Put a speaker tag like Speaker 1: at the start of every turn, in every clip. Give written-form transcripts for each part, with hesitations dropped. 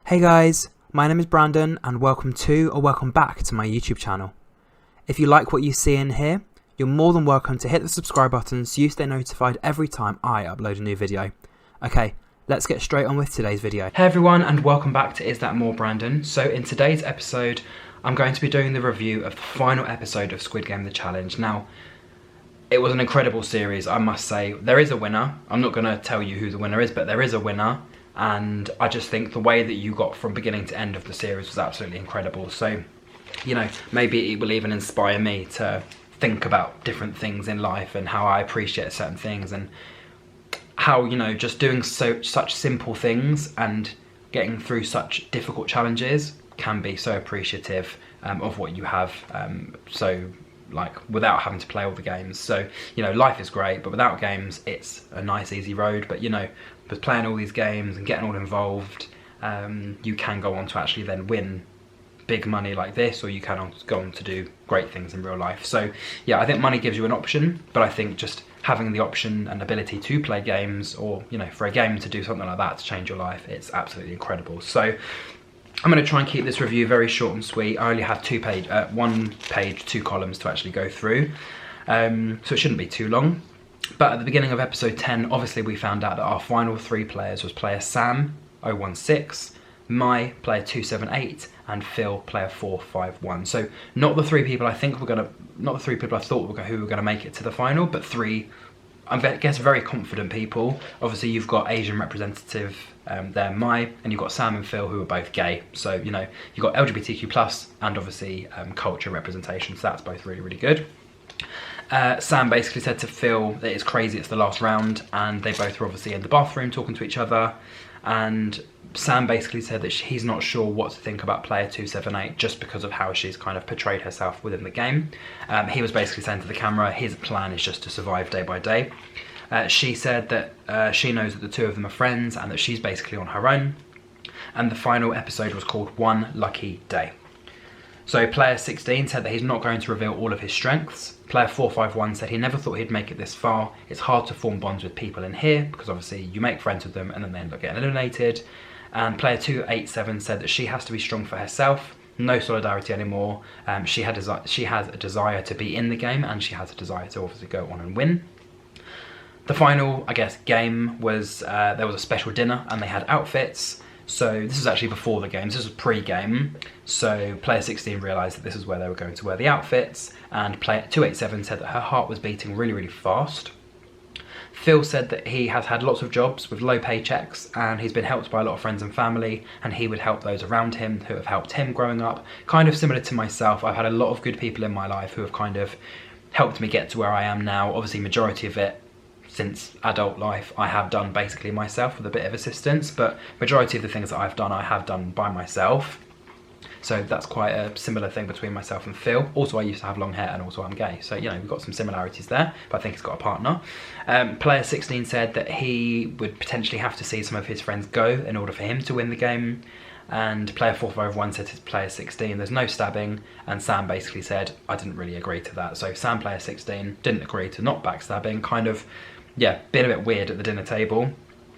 Speaker 1: Hey guys, my name is Brandon and welcome to or welcome back to my YouTube channel. If you like what you see in here, you're more than welcome to hit the subscribe button so you stay notified every time I upload a new video. Okay, let's get straight on with today's video. Hey everyone and welcome back to Is That More Brandon. So in today's episode, I'm going to be doing the review of the final episode of Squid Game The Challenge. Now, it was an incredible series, I must say. There is a winner. I'm not going to tell you who the winner is, but there is a winner. And I just think the way that you got from beginning to end of the series was absolutely incredible. So, you know, maybe it will even inspire me to think about different things in life and how I appreciate certain things and how, you know, just doing such simple things and getting through such difficult challenges can be so appreciative of what you have. Like without having to play all the games. So, you know, life is great, but without games, it's a nice, easy road. But, you know, with playing all these games and getting all involved, you can go on to actually then win big money like this, or you can go on to do great things in real life. So, yeah, I think money gives you an option, but I think just having the option and ability to play games, or, you know, for a game to do something like that to change your life, it's absolutely incredible. So, I'm going to try and keep this review very short and sweet. I only have one page, 2 columns to actually go through, so it shouldn't be too long. But at the beginning of episode 10, obviously we found out that our final 3 players was player Sam, 016, Mai, player 278, and Phil, player 451. So not the 3 people I think not the 3 people I thought who were going to make it to the final, but 3, I guess, very confident people. Obviously you've got Asian representative there, Mai, and you've got Sam and Phil, who are both gay. So, you know, you've got LGBTQ+, and obviously culture representation, so that's both really, really good. Sam basically said to Phil that it's crazy it's the last round, and they both were obviously in the bathroom talking to each other, and Sam basically said that he's not sure what to think about player 278 just because of how she's kind of portrayed herself within the game. He was basically saying to the camera his plan is just to survive day by day. She said that she knows that the 2 of them are friends and that she's basically on her own. And the final episode was called One Lucky Day. So player 16 said that he's not going to reveal all of his strengths. Player 451 said he never thought he'd make it this far. It's hard to form bonds with people in here because obviously you make friends with them and then they end up getting eliminated. And player 287 said that she has to be strong for herself. No solidarity anymore. She has a desire to be in the game, and she has a desire to obviously go on and win. The final, I guess, game was, there was a special dinner and they had outfits. So this was actually before the games, this was pre-game. So player 16 realised that this is where they were going to wear the outfits, and player 287 said that her heart was beating really, really fast. Phil said that he has had lots of jobs with low paychecks and he's been helped by a lot of friends and family, and he would help those around him who have helped him growing up. Kind of similar to myself, I've had a lot of good people in my life who have kind of helped me get to where I am now. Obviously majority of it since adult life I have done basically myself with a bit of assistance, but majority of the things that I've done I have done by myself. So that's quite a similar thing between myself and Phil. Also, I used to have long hair and also I'm gay. So, you know, we've got some similarities there, but I think he's got a partner. Player 16 said that he would potentially have to see some of his friends go in order for him to win the game. And player 451 said to player 16, there's no stabbing. And Sam basically said, I didn't really agree to that. So Sam, player 16, didn't agree to not backstabbing. Kind of, yeah, being a bit weird at the dinner table.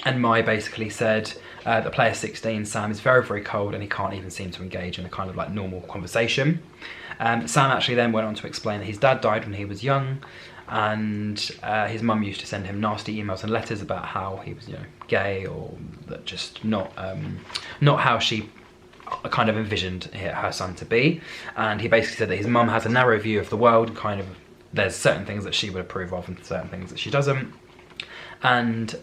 Speaker 1: And Mai basically said that player 16, Sam, is very, very cold and he can't even seem to engage in a kind of like normal conversation. Sam actually then went on to explain that his dad died when he was young, and his mum used to send him nasty emails and letters about how he was, you know, gay, or that just not how she kind of envisioned her son to be. And he basically said that his mum has a narrow view of the world, kind of there's certain things that she would approve of and certain things that she doesn't. And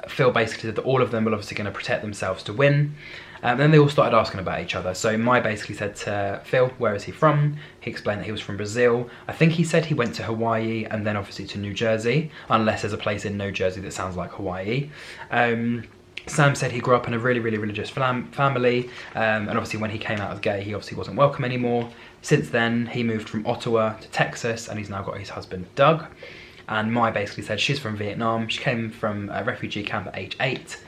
Speaker 1: Phil basically said that all of them were obviously going to protect themselves to win. Then they all started asking about each other. So Mai basically said to Phil, where is he from? He explained that he was from Brazil. I think he said he went to Hawaii and then obviously to New Jersey, unless there's a place in New Jersey that sounds like Hawaii. Sam said he grew up in a really, really religious family, and obviously when he came out as gay, he obviously wasn't welcome anymore. Since then, he moved from Ottawa to Texas, and he's now got his husband, Doug. And Mai basically said she's from Vietnam. She came from a refugee camp at age 8.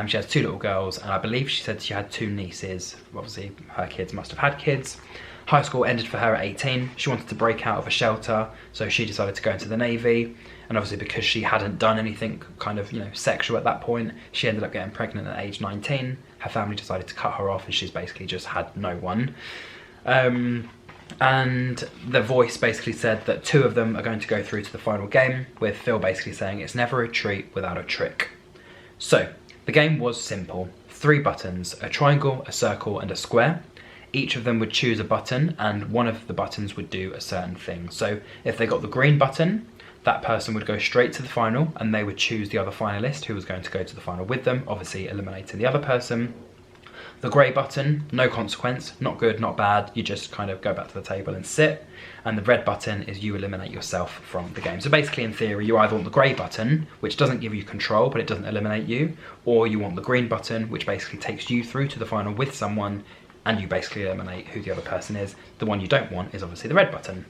Speaker 1: She has 2 little girls, and I believe she said she had 2 nieces. Obviously, her kids must have had kids. High school ended for her at 18. She wanted to break out of a shelter, so she decided to go into the Navy. And obviously because she hadn't done anything kind of, you know, sexual at that point, she ended up getting pregnant at age 19. her family decided to cut her off and she's basically just had no one. And the voice basically said that 2 of them are going to go through to the final game, with Phil basically saying it's never a treat without a trick. So the game was simple. 3 buttons, a triangle, a circle and a square. Each of them would choose a button and one of the buttons would do a certain thing. So if they got the green button, that person would go straight to the final and they would choose the other finalist who was going to go to the final with them, obviously eliminating the other person. The grey button, no consequence, not good, not bad, you just kind of go back to the table and sit. And the red button is you eliminate yourself from the game. So basically in theory, you either want the grey button, which doesn't give you control, but it doesn't eliminate you, or you want the green button, which basically takes you through to the final with someone, and you basically eliminate who the other person is. The one you don't want is obviously the red button.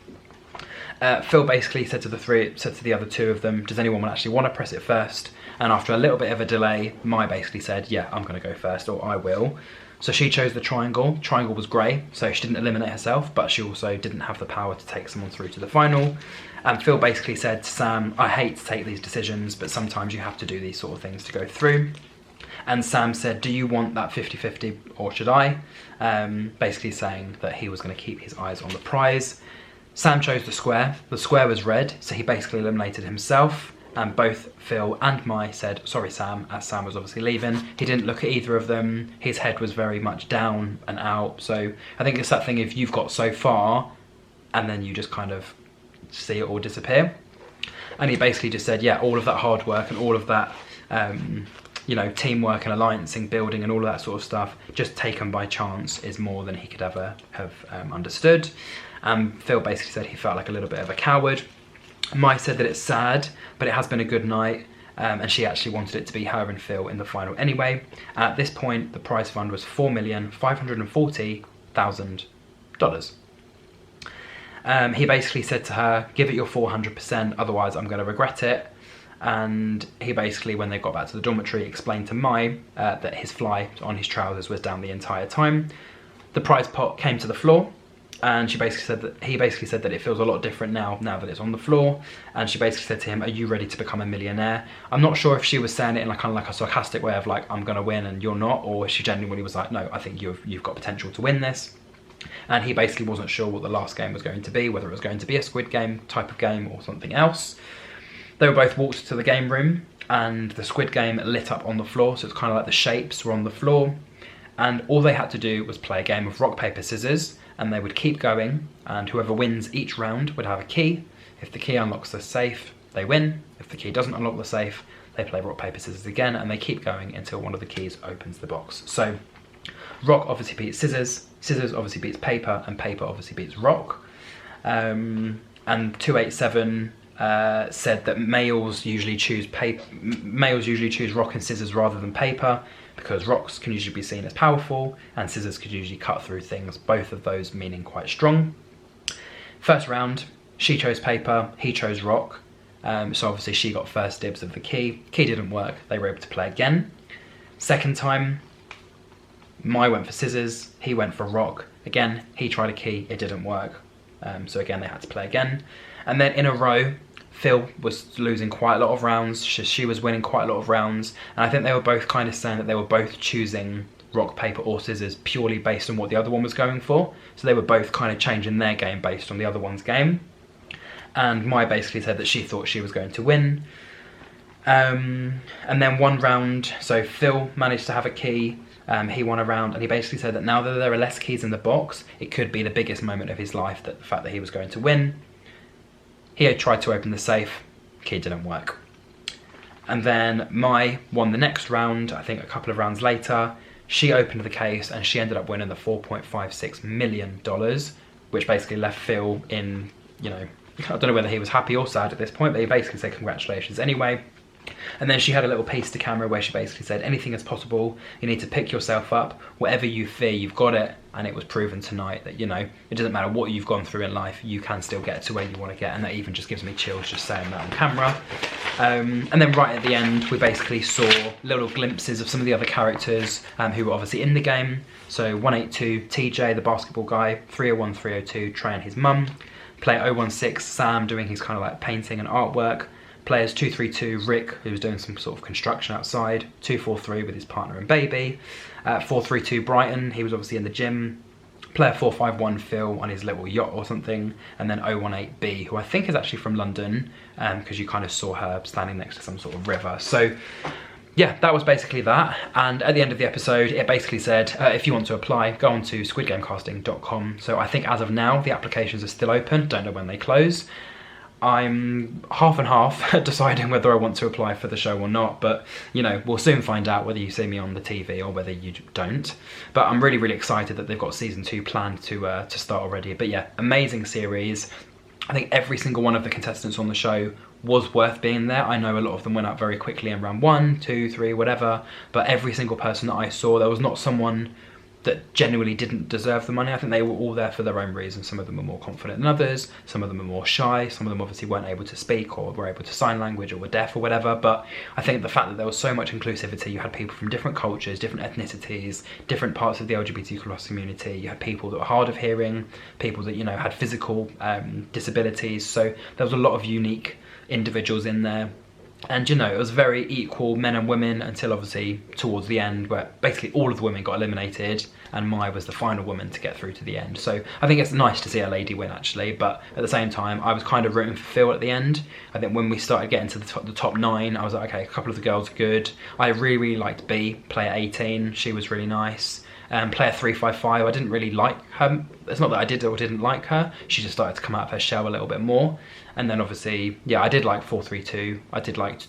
Speaker 1: Phil basically said to the other 2 of them, does anyone actually want to press it first? And after a little bit of a delay, Mai basically said, yeah, I'm going to go first, or I will. So she chose the triangle. Triangle was grey, so she didn't eliminate herself, but she also didn't have the power to take someone through to the final. And Phil basically said to Sam, I hate to take these decisions, but sometimes you have to do these sort of things to go through. And Sam said, do you want that 50-50 or should I? Basically saying that he was going to keep his eyes on the prize. Sam chose the square. The square was red, so he basically eliminated himself. And both Phil and Mai said, sorry Sam, as Sam was obviously leaving. He didn't look at either of them. His head was very much down and out. So I think it's that thing, if you've got so far and then you just kind of see it all disappear. And he basically just said, yeah, all of that hard work and all of that, you know, teamwork and alliancing, building and all of that sort of stuff, just taken by chance is more than he could ever have understood. Phil basically said he felt like a little bit of a coward. Mai said that it's sad, but it has been a good night, and she actually wanted it to be her and Phil in the final anyway. At this point, the prize fund was $4,540,000. He basically said to her, give it your 400%, otherwise I'm going to regret it. And he basically, when they got back to the dormitory, explained to Mai that his fly on his trousers was down the entire time. The prize pot came to the floor. And he basically said that it feels a lot different now that it's on the floor. And she basically said to him, are you ready to become a millionaire? I'm not sure if she was saying it in like kind of like a sarcastic way of like, I'm gonna win and you're not, or she genuinely was like, no, I think you've got potential to win this. And he basically wasn't sure what the last game was going to be, whether it was going to be a Squid Game type of game or something else. They were both walked to the game room and the Squid Game lit up on the floor, so it's kind of like the shapes were on the floor. And all they had to do was play a game of rock, paper, scissors, and they would keep going, and whoever wins each round would have a key. If the key unlocks the safe, they win. If the key doesn't unlock the safe, they play rock, paper, scissors again, and they keep going until one of the keys opens the box. So rock obviously beats scissors, scissors obviously beats paper, and paper obviously beats rock. And 287 said that males usually choose rock and scissors rather than paper, because rocks can usually be seen as powerful and scissors could usually cut through things, both of those meaning quite strong. First round, she chose paper, he chose rock, so obviously she got first dibs of the key. Key didn't work, they were able to play again. Second time, Mai went for scissors, he went for rock. Again, he tried a key, it didn't work, so again they had to play again. And then in a row, Phil was losing quite a lot of rounds, she was winning quite a lot of rounds, and I think they were both kind of saying that they were both choosing rock, paper or scissors purely based on what the other one was going for. So they were both kind of changing their game based on the other one's game. And Mai basically said that she thought she was going to win. And then one round, so Phil managed to have a key, he won a round, and he basically said that now that there are less keys in the box, it could be the biggest moment of his life, that the fact that he was going to win. He had tried to open the safe, key didn't work. And then Mai won the next round, I think a couple of rounds later. She opened the case and she ended up winning the $4.56 million, which basically left Phil in, you know, I don't know whether he was happy or sad at this point, but he basically said congratulations anyway. And then she had a little piece to camera where she basically said, anything is possible, you need to pick yourself up, whatever you fear, you've got it. And it was proven tonight that, you know, it doesn't matter what you've gone through in life, you can still get to where you want to get. And that even just gives me chills just saying that on camera. And then right at the end, we basically saw little glimpses of some of the other characters who were obviously in the game. So 182, TJ, the basketball guy, 301, 302, Trey and his mum. Player 016, Sam, doing his kind of like painting and artwork. Players 232, Rick, who was doing some sort of construction outside. 243 with his partner and baby. 432, Brighton, he was obviously in the gym. Player 451, Phil, on his little yacht or something. And then 018B, who I think is actually from London, because you kind of saw her standing next to some sort of river. So yeah, that was basically that. And at the end of the episode, it basically said, if you want to apply, go on to squidgamecasting.com. So I think as of now, the applications are still open. Don't know when they close. I'm half and half deciding whether I want to apply for the show or not, but you know, we'll soon find out whether you see me on the TV or whether you don't. But I'm really, really excited that they've got season 2 planned to start already. But yeah, amazing series. I think every single one of the contestants on the show was worth being there. I know a lot of them went out very quickly in round 1, 2, 3, whatever, but every single person that I saw, there was not someone that genuinely didn't deserve the money. I think they were all there for their own reasons. Some of them were more confident than others, some of them were more shy, some of them obviously weren't able to speak or were able to sign language or were deaf or whatever, but I think the fact that there was so much inclusivity, you had people from different cultures, different ethnicities, different parts of the LGBTQ+ community, you had people that were hard of hearing, people that, you know, had physical disabilities, so there was a lot of unique individuals in there. And you know, it was very equal, men and women, until obviously towards the end, where basically all of the women got eliminated and Mai was the final woman to get through to the end. So I think it's nice to see a lady win actually, but at the same time I was kind of rooting for Phil at the end. I think when we started getting to the top 9, I was like, okay, a couple of the girls are good. I really, really liked B, player 18, she was really nice. Player 355, I didn't really like her. It's not that I did or didn't like her, she just started to come out of her shell a little bit more. And then obviously, yeah, I did like 432, I did like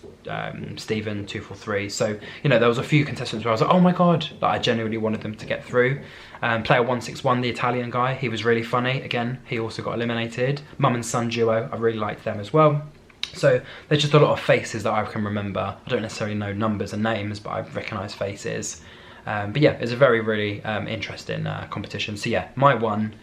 Speaker 1: Stephen 243. So, you know, there was a few contestants where I was like, oh my God, like, I genuinely wanted them to get through. Player 161, the Italian guy, he was really funny. Again, he also got eliminated. Mum and son duo, I really liked them as well. So there's just a lot of faces that I can remember. I don't necessarily know numbers and names, but I recognise faces. But yeah, it's a very, really interesting competition. So yeah, Mai won,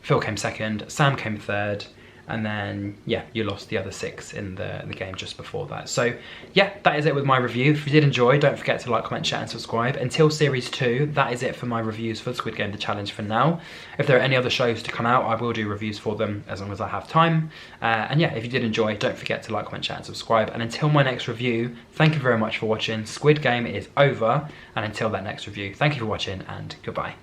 Speaker 1: Phil came second, Sam came third, and then yeah, you lost the other 6 in the game just before that. So yeah, that is it with my review. If you did enjoy, don't forget to like, comment, share and subscribe. Until series 2, that is it for my reviews for Squid Game The Challenge for now. If there are any other shows to come out, I will do reviews for them as long as I have time. And yeah, if you did enjoy, don't forget to like, comment, share and subscribe. And until my next review, thank you very much for watching. Squid Game is over, and until that next review, thank you for watching and goodbye.